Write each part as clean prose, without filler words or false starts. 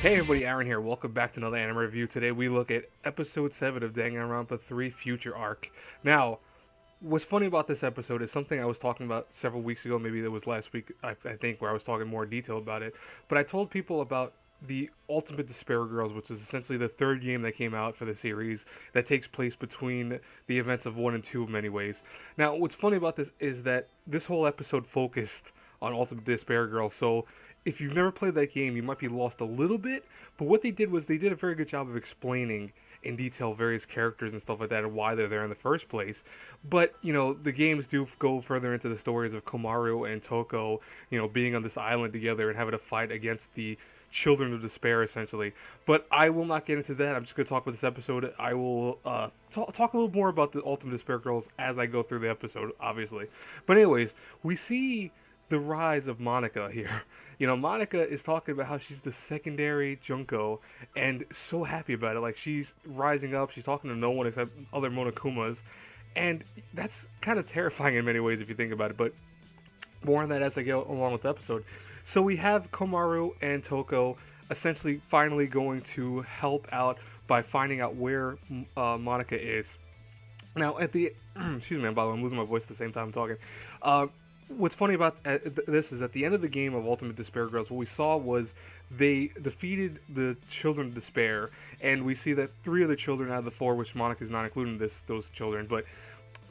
Hey everybody, Aaron here. Welcome back to another anime review. Today we look at episode 7 of Danganronpa 3 Future Arc. Now, what's funny about this episode is something I was talking about several weeks ago, maybe it was last week, I think, where I was talking more detail about it. But I told people about the Ultimate Despair Girls, which is essentially the third game that came out for the series that takes place between the events of 1 and 2 in many ways. Now, what's funny about this is that this whole episode focused on Ultimate Despair Girls, so if you've never played that game, you might be lost a little bit, but what they did was they did a very good job of explaining in detail various characters and stuff like that and why they're there in the first place. But, the games do go further into the stories of Komaru and Toko, being on this island together and having to fight against the Children of Despair, essentially. But I will not get into that. I'm just going to talk about this episode. I will talk a little more about the Ultimate Despair Girls as I go through the episode, obviously. But anyways, we see the rise of Monica here. Monica is talking about how she's the secondary Junko and so happy about it. Like, she's rising up, she's talking to no one except other Monokumas, and that's kind of terrifying in many ways if you think about it, but more on that as I go along with the episode. So we have Komaru and Toko essentially finally going to help out by finding out where Monica is. Now, at the... excuse me, by the way, I'm losing my voice at the same time I'm talking. What's funny about this is at the end of the game of Ultimate Despair Girls, what we saw was they defeated the Children of Despair, and we see that 3 of the children out of the 4, which Monica's not including those children, but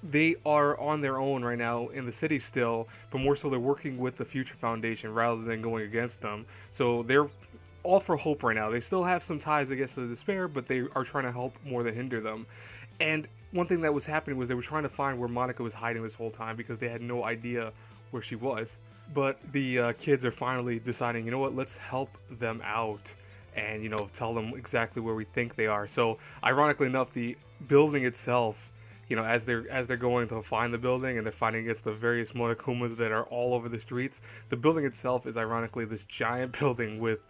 they are on their own right now in the city still, but more so they're working with the Future Foundation rather than going against them. So they're all for hope right now. They still have some ties, I guess, to the Despair, but they are trying to help more than hinder them. And one thing that was happening was they were trying to find where Monica was hiding this whole time because they had no idea where she was. But the kids are finally deciding, you know what, let's help them out and, tell them exactly where we think they are. So, ironically enough, the building itself, as they're going to find the building and they're fighting against the various Monokumas that are all over the streets, the building itself is ironically this giant building with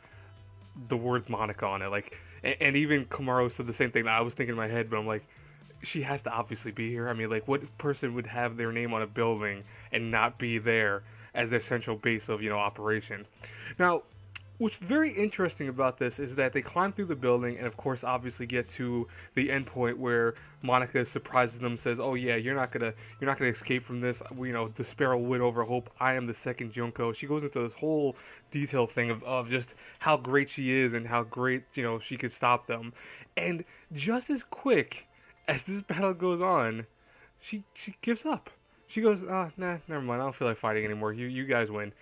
the words Monica on it. Like, and even Komaru said the same thing that I was thinking in my head, but I'm like, she has to obviously be here. I mean, like, what person would have their name on a building and not be there as their central base of, operation? Now, what's very interesting about this is that they climb through the building and, of course, obviously get to the end point where Monica surprises them, says, "Oh yeah, you're not gonna escape from this. Despair will win over hope. I am the second Junko." She goes into this whole detail thing of just how great she is and how great she could stop them. And just as quick as this battle goes on, she gives up. She goes, nah, never mind. I don't feel like fighting anymore. You guys win.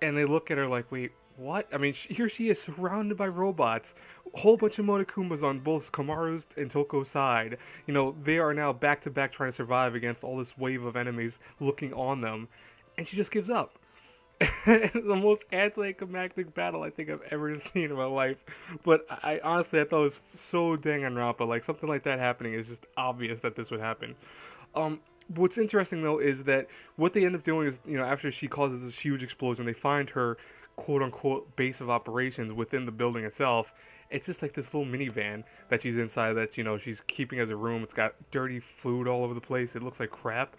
And they look at her like, wait, what? I mean, here she is surrounded by robots. A whole bunch of Monokumas on both Komaru's and Toko's side. They are now back to back trying to survive against all this wave of enemies looking on them. And she just gives up. The most anticlimactic battle I think I've ever seen in my life. But I honestly, I thought it was so Danganronpa. Like, something like that happening is just obvious that this would happen. What's interesting though is that what they end up doing is, after she causes this huge explosion, they find her quote-unquote base of operations within the building itself. It's just like this little minivan that she's inside that, she's keeping as a room. It's got dirty fluid all over the place. It looks like crap.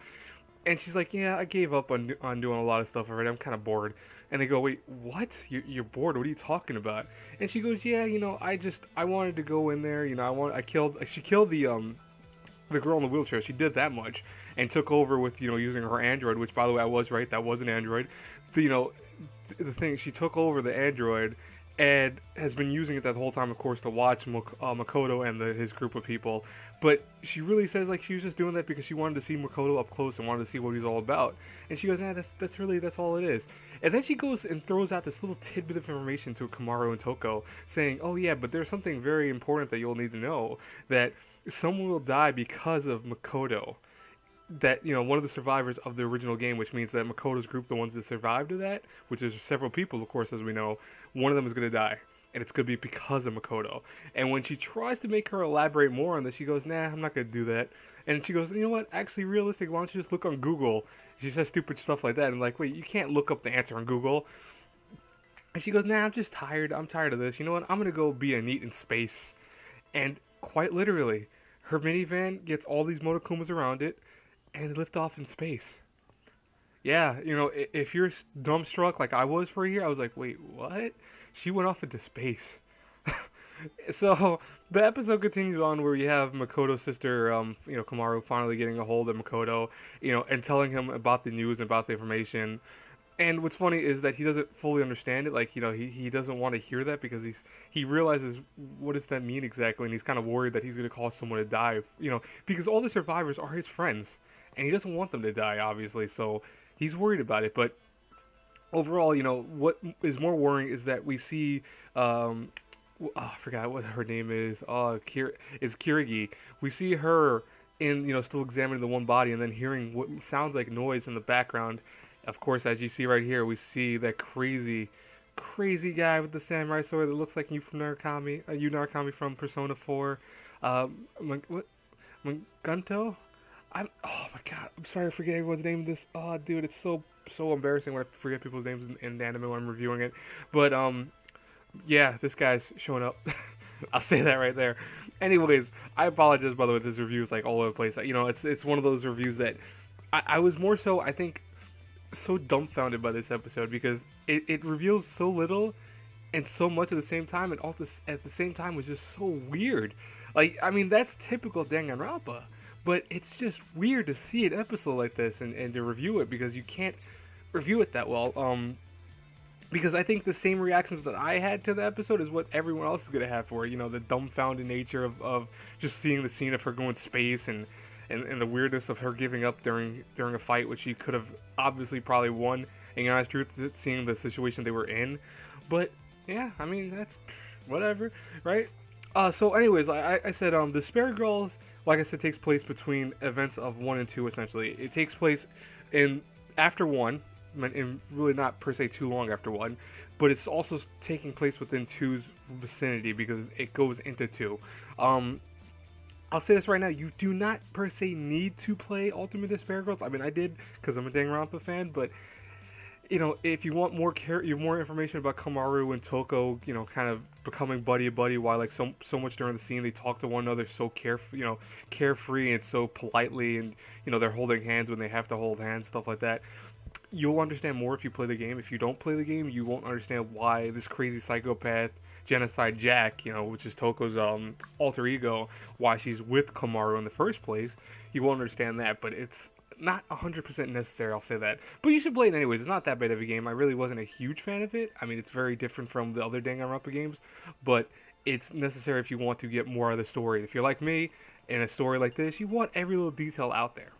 And she's like, yeah, I gave up on doing a lot of stuff already. I'm kind of bored. And they go, wait, what? You're bored? What are you talking about? And she goes, yeah, I wanted to go in there. She killed the girl in the wheelchair. She did that much and took over with, using her android, which, by the way, I was right. That was an android. The thing, she took over the android and has been using it that whole time, of course, to watch Makoto and his group of people. But she really says, like, she was just doing that because she wanted to see Makoto up close and wanted to see what he's all about. And she goes, that's all it is. And then she goes and throws out this little tidbit of information to Komaru and Toko, saying, oh yeah, but there's something very important that you'll need to know, that someone will die because of Makoto. That, one of the survivors of the original game, which means that Makoto's group, the ones that survived to that, which is several people, of course, as we know, one of them is going to die. And it's going to be because of Makoto. And when she tries to make her elaborate more on this, she goes, nah, I'm not going to do that. And she goes, you know what, actually, realistic, why don't you just look on Google? She says stupid stuff like that. And like, wait, you can't look up the answer on Google. And she goes, nah, I'm just tired. I'm tired of this. You know what, I'm going to go be a NEET in space. And quite literally, her minivan gets all these Monokumas around it, and they lift off in space. Yeah, if you're dumbstruck like I was for a year, I was like, wait, what? She went off into space. So the episode continues on where you have Makoto's sister, Komaru, finally getting a hold of Makoto, and telling him about the news and about the information. And what's funny is that he doesn't fully understand it. Like, he doesn't want to hear that because he realizes what does that mean exactly, and he's kind of worried that he's going to cause someone to die. Because all the survivors are his friends, and he doesn't want them to die, obviously. So he's worried about it. But overall, what is more worrying is that we see I forgot what her name is. Is Kirigi. We see her still examining the one body and then hearing what sounds like noise in the background. Of course, as you see right here, we see that crazy, crazy guy with the samurai sword that looks like you from Narukami from Persona 4. What? Mungunto? Oh my god, I'm sorry, I forget everyone's name in this. Oh, dude, it's so embarrassing when I forget people's names in anime when I'm reviewing it. But, yeah, this guy's showing up. I'll say that right there. Anyways, I apologize, by the way, this review is like all over the place. It's one of those reviews that I was more so, I think, so dumbfounded by this episode because it reveals so little and so much at the same time, and all this at the same time was just so weird. Like, I mean, that's typical Danganronpa, but it's just weird to see an episode like this and to review it because you can't review it that well. Because I think the same reactions that I had to the episode is what everyone else is going to have for it. The dumbfounded nature of just seeing the scene of her going to space and the weirdness of her giving up during a fight, which she could have obviously probably won. And honest truth, seeing the situation they were in. But, yeah, I mean, that's whatever, right? So anyways, I said the Spare Girls, like I said, takes place between events of 1 and 2, essentially. It takes place after 1. And really not per se too long after 1, but it's also taking place within 2's vicinity because it goes into 2. I'll say this right now, you do not per se need to play Ultimate Despair Girls. I mean, I did because I'm a Danganronpa fan, but if you want more information about Komaru and Toko, kind of becoming buddy while like so much during the scene they talk to one another so carefree and so politely, and they're holding hands when they have to hold hands, stuff like that. You'll understand more if you play the game. If you don't play the game, you won't understand why this crazy psychopath Genocide Jack, which is Toko's alter ego, why she's with Komaru in the first place. You won't understand that, but it's not 100% necessary, I'll say that. But you should play it anyways. It's not that bad of a game. I really wasn't a huge fan of it. I mean, it's very different from the other Danganronpa games, but it's necessary if you want to get more of the story. If you're like me, in a story like this, you want every little detail out there.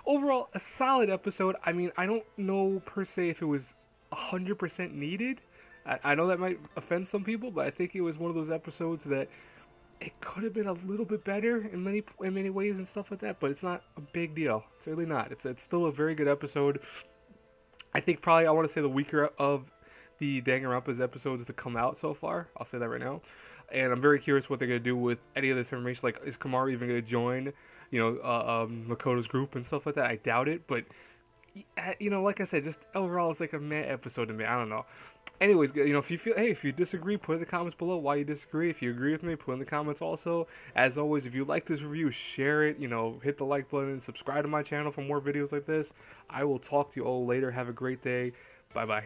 Overall, a solid episode. I mean, I don't know per se if it was 100% needed. I know that might offend some people, but I think it was one of those episodes that it could have been a little bit better in many ways and stuff like that, but it's not a big deal. It's really not. It's still a very good episode. I think probably I want to say the weaker of the Danganronpa's episodes to come out so far. I'll say that right now. And I'm very curious what they're going to do with any of this information. Like, is Komaru even going to join Makoto's group and stuff like that? I doubt it, but like I said, just overall it's like a meh episode to me. I don't know. Anyways, if you disagree, put in the comments below why you disagree. If you agree with me, put in the comments also. As always, if you like this review, share it, hit the like button, subscribe to my channel for more videos like this. I will talk to you all later. Have a great day. Bye bye.